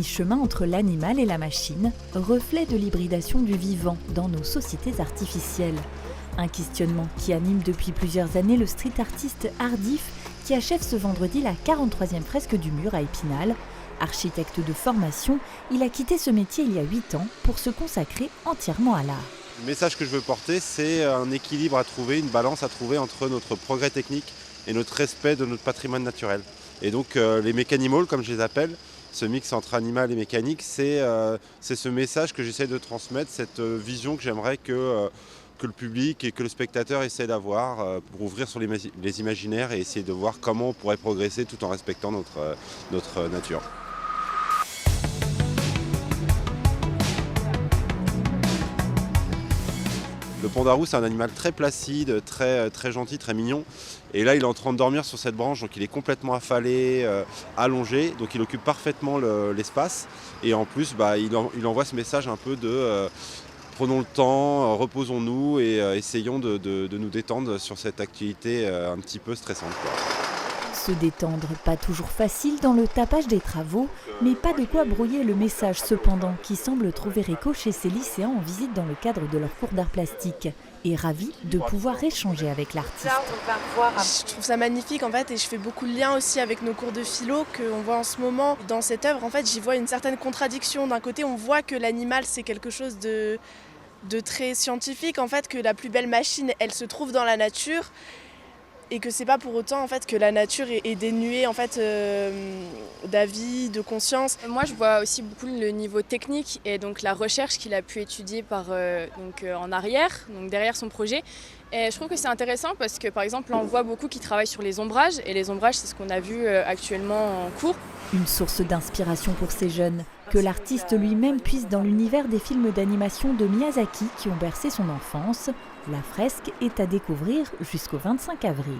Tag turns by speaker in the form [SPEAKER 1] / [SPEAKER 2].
[SPEAKER 1] mi-chemin entre l'animal et la machine, reflet de l'hybridation du vivant dans nos sociétés artificielles. Un questionnement qui anime depuis plusieurs années le street artiste Hardif, qui achève ce vendredi la 43e fresque du mur à Épinal. Architecte de formation, il a quitté ce métier il y a 8 ans pour se consacrer entièrement à l'art.
[SPEAKER 2] Le message que je veux porter, c'est un équilibre à trouver, une balance à trouver entre notre progrès technique et notre respect de notre patrimoine naturel. Et donc les mécanimals, comme je les appelle, ce mix entre animal et mécanique, c'est ce message que j'essaie de transmettre, cette vision que j'aimerais que le public et que le spectateur essaie d'avoir pour ouvrir sur les imaginaires et essayer de voir comment on pourrait progresser tout en respectant notre nature. Le pandarou, c'est un animal très placide, très gentil, très mignon. Et là, il est en train de dormir sur cette branche, donc il est complètement affalé, allongé. Donc il occupe parfaitement l'espace. Et en plus, il envoie ce message un peu de prenons le temps, reposons-nous et essayons de nous détendre sur cette activité un petit peu stressante, quoi.
[SPEAKER 1] Se détendre, pas toujours facile dans le tapage des travaux, mais pas de quoi brouiller le message cependant, qui semble trouver écho chez ces lycéens en visite dans le cadre de leur cours d'art plastique. Et ravis de pouvoir échanger avec l'artiste.
[SPEAKER 3] Je trouve ça magnifique en fait, et je fais beaucoup de liens aussi avec nos cours de philo qu'on voit en ce moment. Dans cette œuvre, en fait, j'y vois une certaine contradiction. D'un côté, on voit que l'animal, c'est quelque chose de très scientifique, en fait, que la plus belle machine, elle se trouve dans la nature. Et que c'est pas pour autant en fait que la nature est dénuée en fait d'avis, de conscience.
[SPEAKER 4] Moi je vois aussi beaucoup le niveau technique et donc la recherche qu'il a pu étudier en arrière, donc derrière son projet. Et je trouve que c'est intéressant parce que par exemple on voit beaucoup qui travaillent sur les ombrages et les ombrages c'est ce qu'on a vu actuellement en cours.
[SPEAKER 1] Une source d'inspiration pour ces jeunes, que l'artiste lui-même puise dans l'univers des films d'animation de Miyazaki qui ont bercé son enfance. La fresque est à découvrir jusqu'au 25 avril.